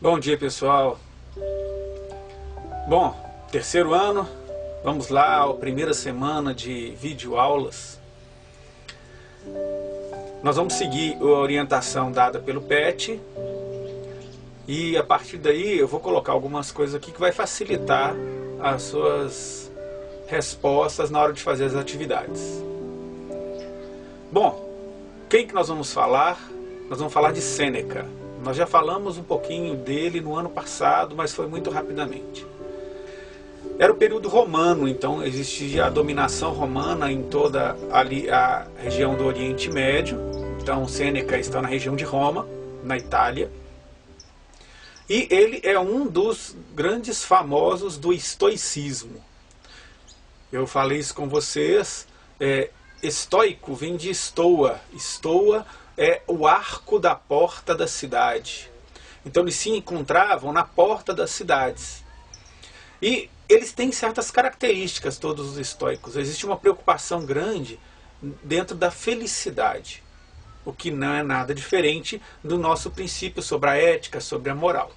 Bom dia, pessoal. Bom, terceiro ano, vamos lá, a primeira semana de videoaulas. Nós vamos seguir a orientação dada pelo PET e a partir daí eu vou colocar algumas coisas aqui que vai facilitar as suas respostas na hora de fazer as atividades. Bom, quem que nós vamos falar? Nós vamos falar de Sêneca. Nós já falamos um pouquinho dele no ano passado, mas foi muito rapidamente. Era o período romano, então existia a dominação romana em toda ali a região do Oriente Médio. Então Sêneca está na região de Roma, na Itália. E ele é um dos grandes famosos do estoicismo. Eu falei isso com vocês. Estoico vem de estoa. Estoa é o arco da porta da cidade. Então eles se encontravam na porta das cidades. E eles têm certas características, todos os estoicos. Existe uma preocupação grande dentro da felicidade, o que não é nada diferente do nosso princípio sobre a ética, sobre a moral.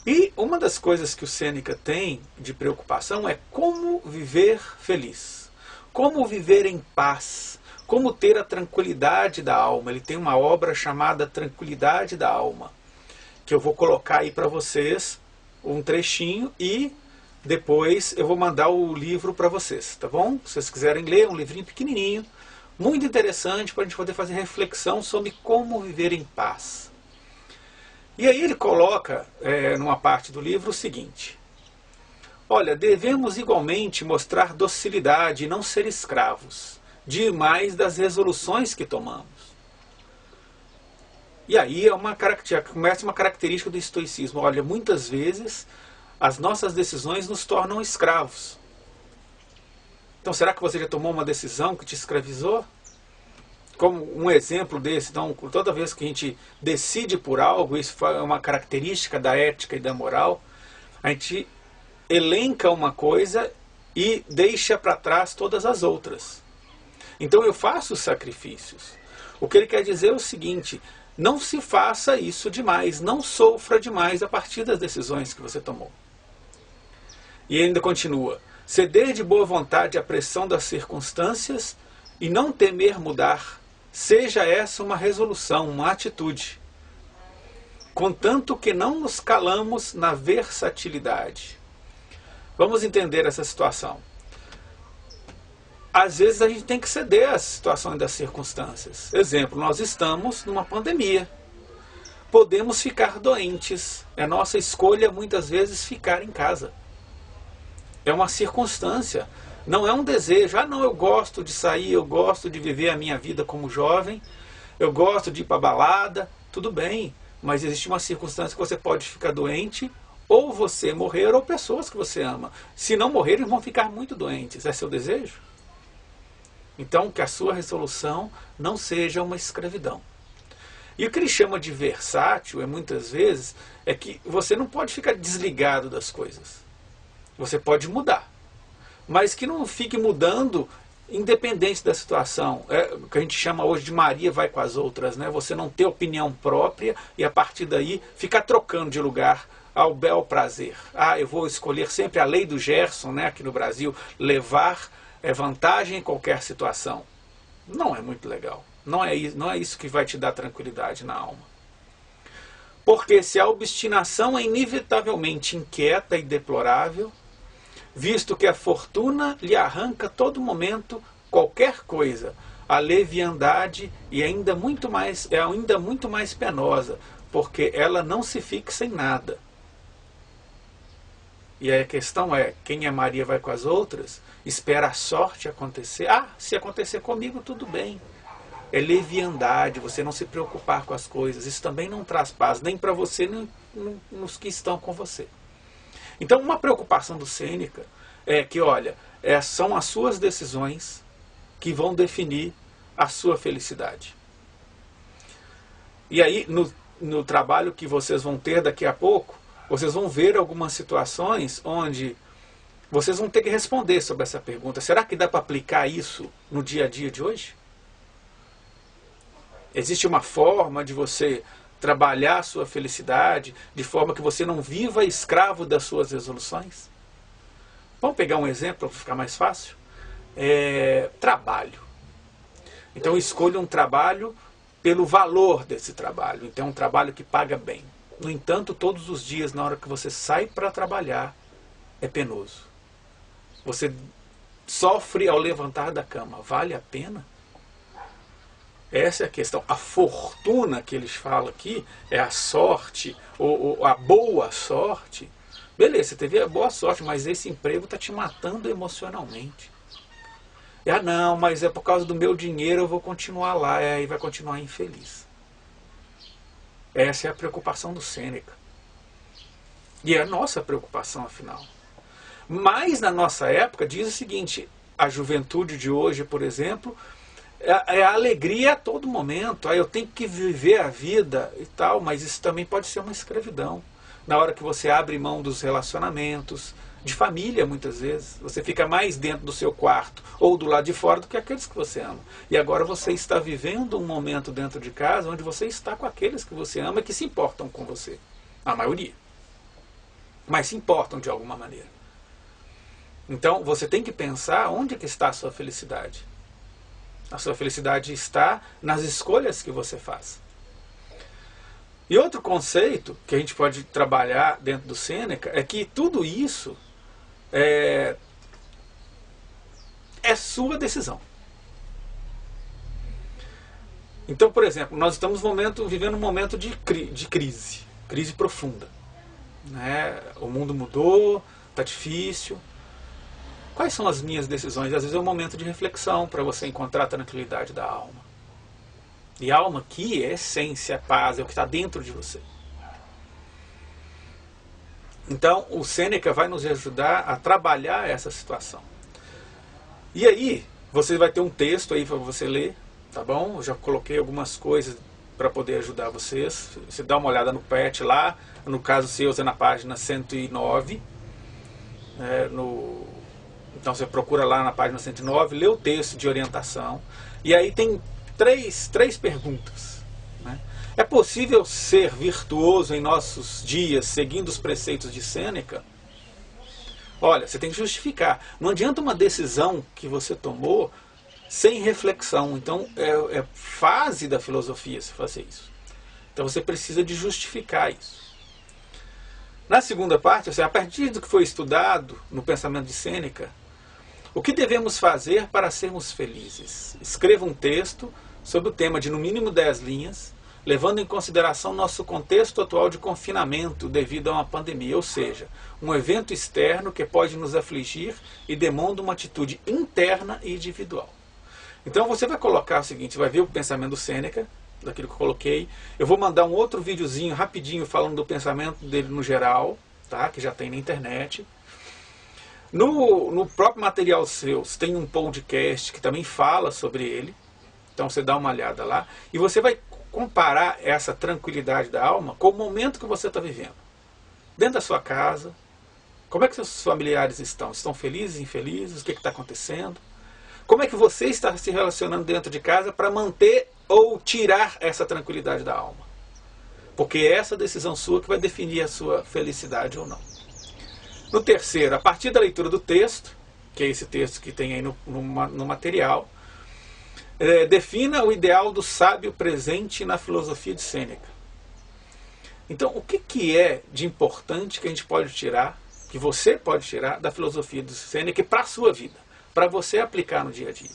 E uma das coisas que o Sêneca tem de preocupação é como viver feliz, como viver em paz, como ter a tranquilidade da alma. Ele tem uma obra chamada Tranquilidade da Alma, que eu vou colocar aí para vocês um trechinho e depois eu vou mandar o livro para vocês, tá bom? Se vocês quiserem ler, um livrinho pequenininho, muito interessante para a gente poder fazer reflexão sobre como viver em paz. E aí ele coloca, numa parte do livro, o seguinte: olha, devemos igualmente mostrar docilidade e não ser escravos demais das resoluções que tomamos. E aí começa uma característica do estoicismo. Olha, muitas vezes as nossas decisões nos tornam escravos. Então, será que você já tomou uma decisão que te escravizou? Como um exemplo desse, então, toda vez que a gente decide por algo, isso é uma característica da ética e da moral, a gente elenca uma coisa e deixa para trás todas as outras. Então eu faço sacrifícios. O que ele quer dizer é o seguinte: não se faça isso demais, não sofra demais a partir das decisões que você tomou. E ainda continua: ceder de boa vontade à pressão das circunstâncias e não temer mudar, seja essa uma resolução, uma atitude, contanto que não nos calamos na versatilidade. Vamos entender essa situação. Às vezes a gente tem que ceder às situações das circunstâncias. Exemplo, nós estamos numa pandemia. Podemos ficar doentes. É nossa escolha muitas vezes ficar em casa. É uma circunstância. Não é um desejo. Ah, não, eu gosto de sair, eu gosto de viver a minha vida como jovem, eu gosto de ir para a balada. Tudo bem, mas existe uma circunstância que você pode ficar doente, ou você morrer, ou pessoas que você ama. Se não morrerem, vão ficar muito doentes. É seu desejo? Então, que a sua resolução não seja uma escravidão. E o que ele chama de versátil, muitas vezes, é que você não pode ficar desligado das coisas. Você pode mudar. Mas que não fique mudando independente da situação. É o que a gente chama hoje de Maria vai com as outras, né? Você não ter opinião própria e a partir daí ficar trocando de lugar ao bel prazer. Ah, eu vou escolher sempre a lei do Gerson, né, aqui no Brasil, levar vantagem em qualquer situação. Não é muito legal. Não é isso que vai te dar tranquilidade na alma. Porque se a obstinação é inevitavelmente inquieta e deplorável, visto que a fortuna lhe arranca a todo momento qualquer coisa, a leviandade é ainda muito mais penosa, porque ela não se fixa em nada. E aí a questão é, quem é Maria vai com as outras, espera a sorte acontecer. Ah, se acontecer comigo, tudo bem. É leviandade, você não se preocupar com as coisas. Isso também não traz paz, nem para você, nem nos que estão com você. Então, uma preocupação do Sêneca é que, olha, são as suas decisões que vão definir a sua felicidade. E aí, no trabalho que vocês vão ter daqui a pouco, vocês vão ver algumas situações onde vocês vão ter que responder sobre essa pergunta. Será que dá para aplicar isso no dia a dia de hoje? Existe uma forma de você trabalhar a sua felicidade de forma que você não viva escravo das suas resoluções? Vamos pegar um exemplo para ficar mais fácil? Trabalho. Então escolha um trabalho pelo valor desse trabalho. Então um trabalho que paga bem. No entanto, todos os dias, na hora que você sai para trabalhar, é penoso. Você sofre ao levantar da cama. Vale a pena? Essa é a questão. A fortuna que eles falam aqui é a sorte, ou a boa sorte. Beleza, você teve a boa sorte, mas esse emprego está te matando emocionalmente. Não, mas é por causa do meu dinheiro eu vou continuar lá. Aí vai continuar infeliz. Essa é a preocupação do Sêneca. E é a nossa preocupação, afinal. Mas na nossa época diz o seguinte, a juventude de hoje, por exemplo, é a alegria a todo momento. Eu tenho que viver a vida e tal, mas isso também pode ser uma escravidão. Na hora que você abre mão dos relacionamentos, de família muitas vezes, você fica mais dentro do seu quarto ou do lado de fora do que aqueles que você ama. E agora você está vivendo um momento dentro de casa onde você está com aqueles que você ama e que se importam com você. A maioria. Mas se importam de alguma maneira. Então você tem que pensar onde que está a sua felicidade. A sua felicidade está nas escolhas que você faz. E outro conceito que a gente pode trabalhar dentro do Sêneca é que tudo isso é sua decisão. Então, por exemplo, nós estamos vivendo um momento de crise profunda. O mundo mudou, está difícil. Quais são as minhas decisões? Às vezes é um momento de reflexão para você encontrar a tranquilidade da alma. E alma aqui é essência, é paz, é o que está dentro de você. Então, o Sêneca vai nos ajudar a trabalhar essa situação. E aí, você vai ter um texto aí para você ler, tá bom? Eu já coloquei algumas coisas para poder ajudar vocês. Você dá uma olhada no PET lá, no caso seu, é na página 109. Então você procura lá na página 109, lê o texto de orientação. E aí tem três perguntas. É possível ser virtuoso em nossos dias seguindo os preceitos de Sêneca? Olha, você tem que justificar. Não adianta uma decisão que você tomou sem reflexão. Então é fase da filosofia se fazer isso. Então você precisa de justificar isso. Na segunda parte, a partir do que foi estudado no pensamento de Sêneca, o que devemos fazer para sermos felizes? Escreva um texto sobre o tema de no mínimo 10 linhas, levando em consideração nosso contexto atual de confinamento devido a uma pandemia, ou seja, um evento externo que pode nos afligir e demanda uma atitude interna e individual. Então você vai colocar o seguinte, vai ver o pensamento do Sêneca, daquilo que eu coloquei. Eu vou mandar um outro videozinho rapidinho falando do pensamento dele no geral, tá? Que já tem na internet. No próprio material seus tem um podcast que também fala sobre ele. Então você dá uma olhada lá. E você vai comparar essa tranquilidade da alma com o momento que você está vivendo. Dentro da sua casa. Como é que seus familiares estão? Estão felizes, infelizes? O que está acontecendo? Como é que você está se relacionando dentro de casa para manter ou tirar essa tranquilidade da alma? Porque é essa decisão sua que vai definir a sua felicidade ou não. No terceiro, a partir da leitura do texto, que é esse texto que tem aí no material, defina o ideal do sábio presente na filosofia de Sêneca. Então, o que é de importante que a gente pode tirar, que você pode tirar da filosofia de Sêneca para a sua vida, para você aplicar no dia a dia?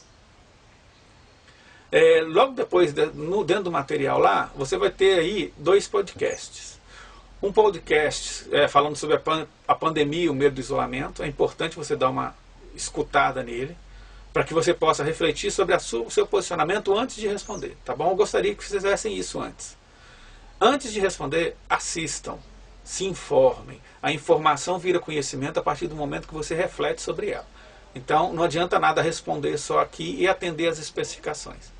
Logo depois, dentro do material lá, você vai ter aí 2 podcasts. Um podcast falando sobre a pandemia e o medo do isolamento. É importante você dar uma escutada nele, para que você possa refletir sobre o seu posicionamento antes de responder, tá bom? Eu gostaria que vocês fizessem isso antes. Antes de responder, assistam, se informem. A informação vira conhecimento a partir do momento que você reflete sobre ela. Então, não adianta nada responder só aqui e atender às especificações.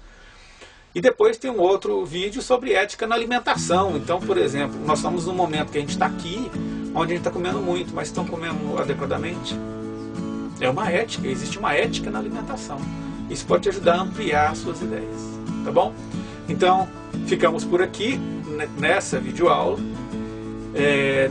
E depois tem um outro vídeo sobre ética na alimentação. Então, por exemplo, nós estamos num momento que a gente está aqui, onde a gente está comendo muito, mas estão comendo adequadamente? É uma ética, existe uma ética na alimentação. Isso pode te ajudar a ampliar as suas ideias, tá bom? Então, ficamos por aqui. nessa videoaula.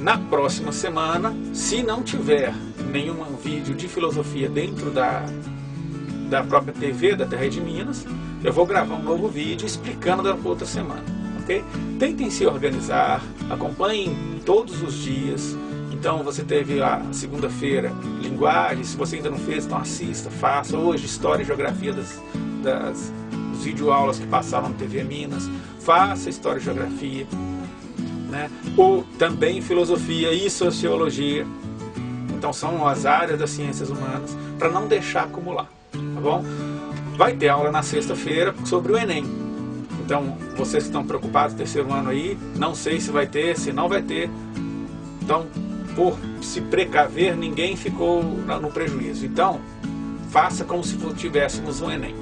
Na próxima semana, se não tiver nenhum vídeo de filosofia dentro da própria TV da Terra de Minas, eu vou gravar um novo vídeo explicando da outra semana, ok? Tentem se organizar, acompanhem todos os dias. Então você teve a segunda-feira linguagem, se você ainda não fez, então assista, faça. Hoje história e geografia das videoaulas que passaram na TV Minas, faça história e geografia, né? Ou também filosofia e sociologia. Então são as áreas das ciências humanas, para não deixar acumular, tá bom? Vai ter aula na sexta-feira sobre o Enem. Então vocês que estão preocupados, terceiro ano aí, não sei se vai ter, se não vai ter. Então, por se precaver, ninguém ficou no prejuízo. Então, faça como se tivéssemos um Enem.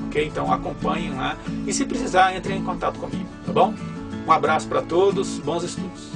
Ok? Então acompanhem lá. E se precisar, entrem em contato comigo, tá bom? Um abraço para todos, bons estudos.